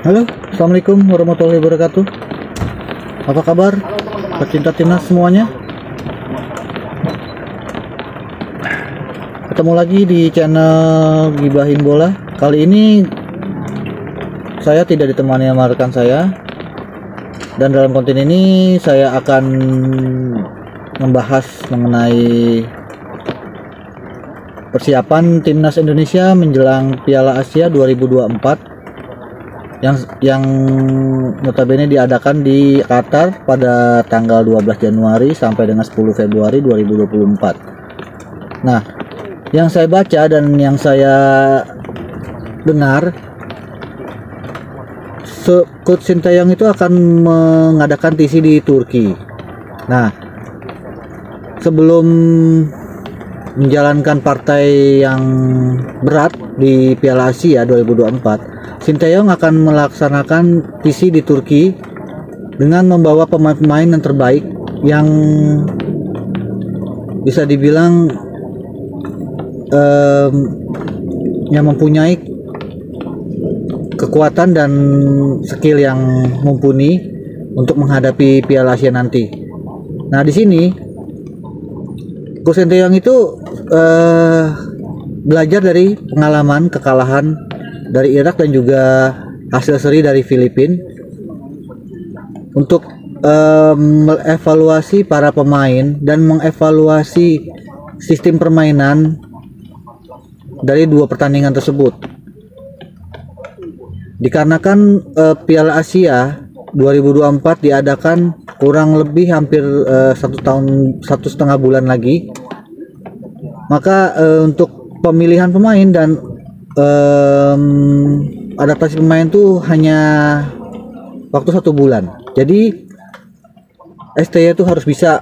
Halo, assalamualaikum warahmatullahi wabarakatuh. Apa kabar, pecinta timnas semuanya? Ketemu lagi di channel Gibahin Bola. Kali ini saya tidak ditemani sama rekan saya, dan dalam konten ini saya akan membahas mengenai persiapan timnas Indonesia menjelang Piala Asia 2024 yang notabene diadakan di Qatar pada tanggal 12 Januari sampai dengan 10 Februari 2024. Nah, yang saya baca dan yang saya dengar, Coach Sinteyong itu akan mengadakan TC di Turki. Nah, sebelum menjalankan partai yang berat di Piala Asia 2024, Sinteyong akan melaksanakan TC di Turki dengan membawa pemain-pemain yang terbaik yang bisa dibilang yang mempunyai kekuatan dan skill yang mumpuni untuk menghadapi Piala Asia nanti. Nah, di sini Coach Sinteyong itu belajar dari pengalaman kekalahan dari Irak dan juga hasil seri dari Filipina untuk mengevaluasi para pemain dan mengevaluasi sistem permainan dari dua pertandingan tersebut. Dikarenakan Piala Asia 2024 diadakan kurang lebih hampir 1,5 bulan lagi, maka untuk pemilihan pemain dan adaptasi pemain tuh hanya waktu 1 bulan. Jadi STY itu harus bisa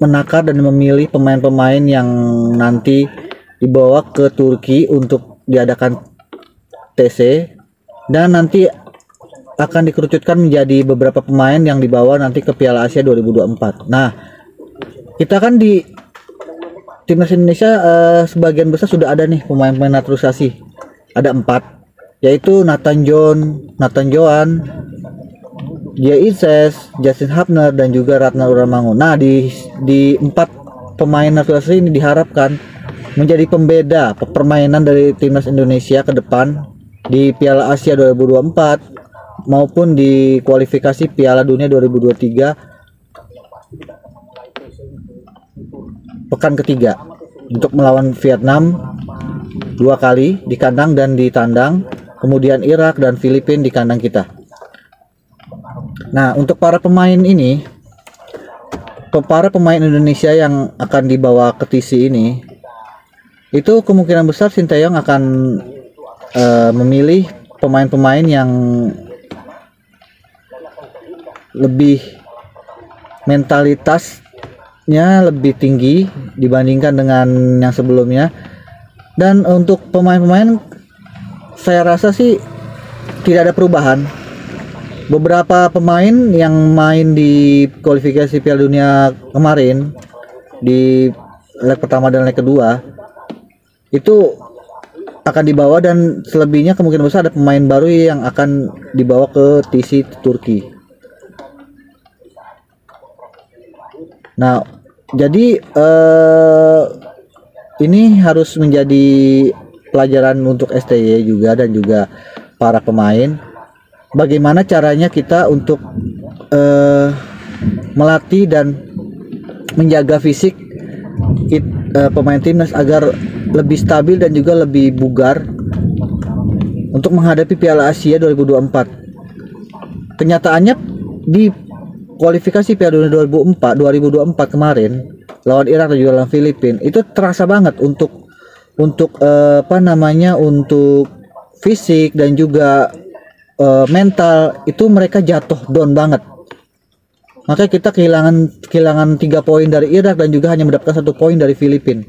menakar dan memilih pemain-pemain yang nanti dibawa ke Turki untuk diadakan TC, dan nanti akan dikerucutkan menjadi beberapa pemain yang dibawa nanti ke Piala Asia 2024. Nah, kita kan di Timnas Indonesia sebagian besar sudah ada nih pemain-pemain naturalisasi. Ada 4, yaitu Nathan Joan, Dia Ises, Justin Hubner, dan juga Ratna Uramangun. Nah, di 4 pemain naturalisasi ini diharapkan menjadi pembeda permainan dari Timnas Indonesia ke depan di Piala Asia 2024 maupun di kualifikasi Piala Dunia 2023 pekan ketiga untuk melawan Vietnam 2 kali di kandang dan di tandang, kemudian Irak dan Filipina di kandang kita. Nah, untuk para pemain ini, para pemain Indonesia yang akan dibawa ke TC ini, itu kemungkinan besar Sinteyong akan memilih pemain-pemain yang lebih mentalitasnya lebih tinggi dibandingkan dengan yang sebelumnya. Dan untuk pemain-pemain saya rasa sih tidak ada perubahan. Beberapa pemain yang main di kualifikasi Piala Dunia kemarin di leg pertama dan leg kedua itu akan dibawa, dan selebihnya kemungkinan besar ada pemain baru yang akan dibawa ke TC Turki. Nah, jadi ini harus menjadi pelajaran untuk STY juga dan juga para pemain. Bagaimana caranya kita untuk melatih dan menjaga fisik pemain timnas agar lebih stabil dan juga lebih bugar untuk menghadapi Piala Asia 2024. Kenyataannya di kualifikasi Piala Dunia 2024 kemarin lawan Irak dan juga lawan Filipina itu terasa banget untuk untuk fisik dan juga mental itu mereka jatuh down banget. Makanya kita kehilangan 3 poin dari Irak dan juga hanya mendapatkan 1 poin dari Filipina.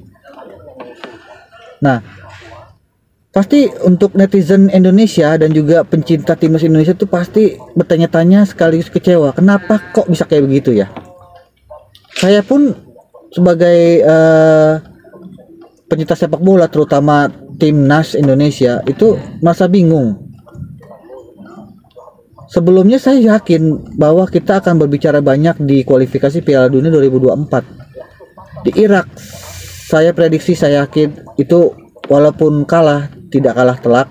Nah, pasti untuk netizen Indonesia dan juga pencinta timnas Indonesia itu pasti bertanya-tanya sekaligus kecewa, kenapa kok bisa kayak begitu ya. Saya pun sebagai pencinta sepak bola, terutama timnas Indonesia, itu merasa bingung. sebelumnya saya yakin bahwa kita akan berbicara banyak di kualifikasi Piala Dunia 2024 di Irak. Saya prediksi, saya yakin itu walaupun kalah, tidak kalah telak,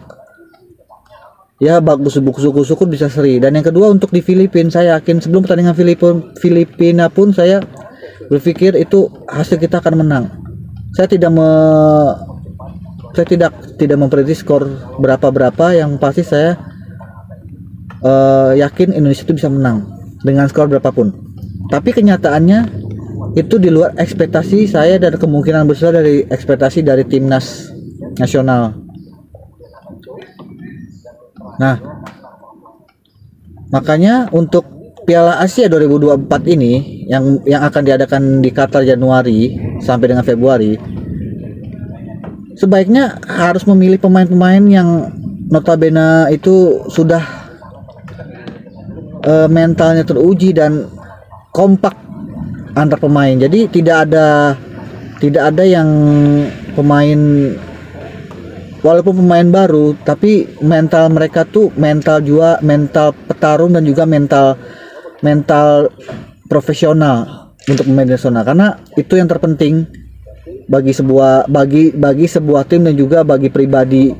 ya bagus, syukur bisa seri. Dan yang kedua untuk di Filipina, saya yakin sebelum pertandingan Filipina pun saya berpikir itu hasil kita akan menang. Saya tidak memprediksi skor berapa, yang pasti saya yakin Indonesia itu bisa menang dengan skor berapapun. Tapi kenyataannya itu di luar ekspektasi saya dan kemungkinan besar dari ekspektasi dari timnas nasional. Nah, makanya untuk Piala Asia 2024 ini yang akan diadakan di Qatar Januari sampai dengan Februari, sebaiknya harus memilih pemain-pemain yang notabene itu sudah mentalnya teruji dan kompak antar pemain. Jadi tidak ada yang pemain walaupun pemain baru tapi mental mereka tuh mental petarung dan juga mental profesional untuk pemain nasional, karena itu yang terpenting bagi sebuah tim dan juga bagi pribadi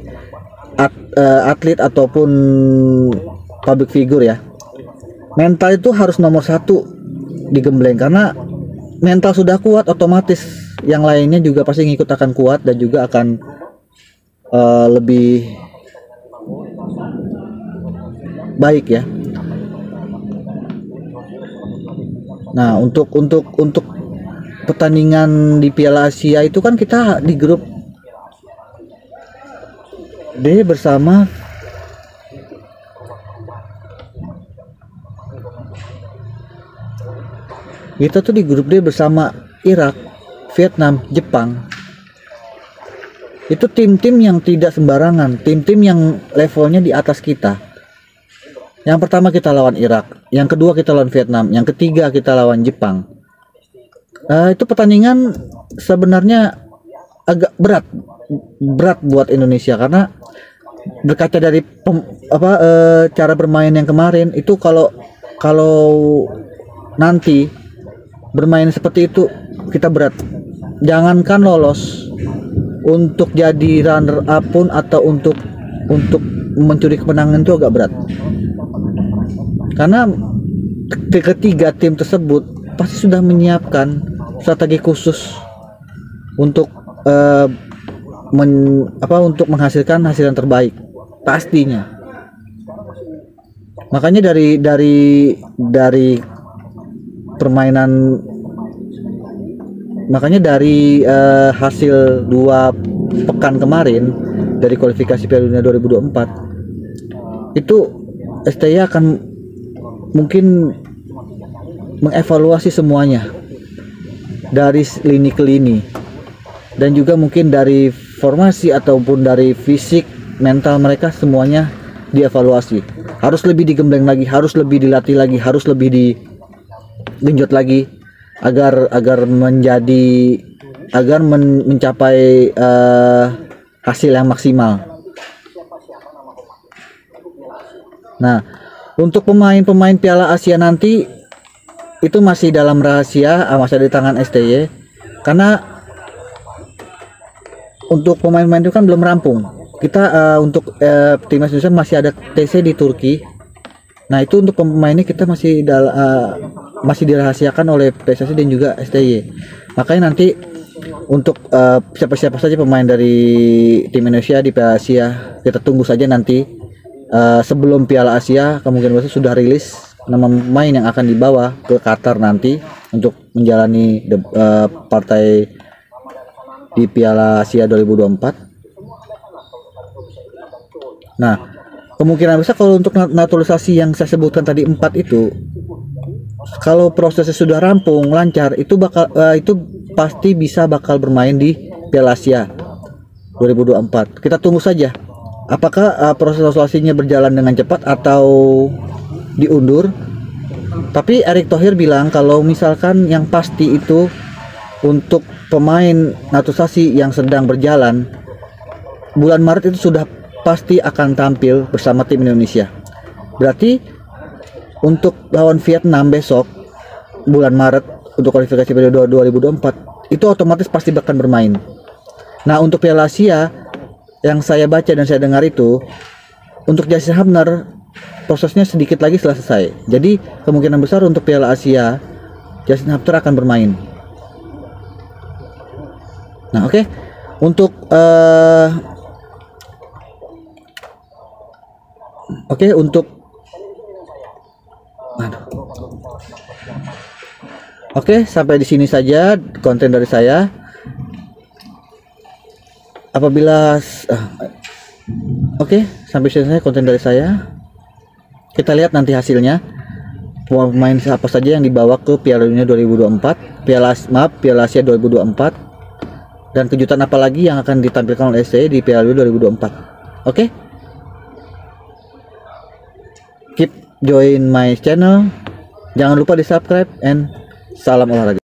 atlet ataupun public figure ya. Mental itu harus nomor satu digembleng, karena mental sudah kuat otomatis yang lainnya juga pasti ngikut akan kuat dan juga akan lebih baik ya. Nah, untuk pertandingan di Piala Asia itu kan kita di grup D bersama kita tuh di grup D bersama Irak, Vietnam, Jepang. Itu tim-tim yang tidak sembarangan, tim-tim yang levelnya di atas kita. Yang pertama kita lawan Irak, yang kedua kita lawan Vietnam, yang ketiga kita lawan Jepang. Itu pertandingan sebenarnya agak berat buat Indonesia, karena berkaca dari cara bermain yang kemarin itu, kalau nanti bermain seperti itu kita berat. Jangankan lolos, untuk jadi runner up pun atau untuk mencuri kemenangan itu agak berat, karena ketiga tim tersebut pasti sudah menyiapkan strategi khusus untuk untuk menghasilkan hasil yang terbaik pastinya. Makanya dari permainan, makanya dari hasil 2 pekan kemarin dari kualifikasi Piala Dunia 2024 itu STY akan mungkin mengevaluasi semuanya dari lini ke lini, dan juga mungkin dari formasi ataupun dari fisik mental mereka, semuanya dievaluasi. Harus lebih digembleng lagi, harus lebih dilatih lagi, harus lebih genjot lagi agar mencapai hasil yang maksimal. Nah, untuk pemain-pemain Piala Asia nanti itu masih dalam rahasia, masih ada di tangan STY, karena untuk pemain-pemain itu kan belum rampung. Kita untuk timnas Indonesia masih ada TC di Turki. Nah, itu untuk pemainnya kita masih dirahasiakan oleh PSSI dan juga STY. Makanya nanti untuk siapa-siapa saja pemain dari tim Indonesia di Piala Asia, kita tunggu saja nanti. Sebelum Piala Asia kemungkinan besar sudah rilis nama pemain yang akan dibawa ke Qatar nanti untuk menjalani partai di Piala Asia 2024. Nah, kemungkinan besar kalau untuk naturalisasi yang saya sebutkan tadi 4 itu, kalau prosesnya sudah rampung lancar, itu pasti bakal bermain di Piala Asia 2024. Kita tunggu saja apakah proses naturalisasinya berjalan dengan cepat atau diundur. Tapi Erick Thohir bilang kalau misalkan yang pasti itu untuk pemain naturalisasi yang sedang berjalan, bulan Maret itu sudah pasti akan tampil bersama tim Indonesia. Berarti untuk lawan Vietnam besok bulan Maret untuk kualifikasi Piala 2024 itu otomatis pasti akan bermain. Nah, untuk Piala Asia yang saya baca dan saya dengar itu untuk Justin Hubner prosesnya sedikit lagi selesai. Jadi kemungkinan besar untuk Piala Asia Justin Hubner akan bermain. Nah, oke. Untuk Oke, sampai di sini saja konten dari saya. Sampai sini saja konten dari saya. Kita lihat nanti hasilnya. Pemain siapa saja yang dibawa ke Piala Dunia 2024, Piala Asia 2024, dan kejutan apa lagi yang akan ditampilkan oleh SCY di Piala Dunia 2024. Oke? Keep join my channel. Jangan lupa di subscribe and salam olahraga.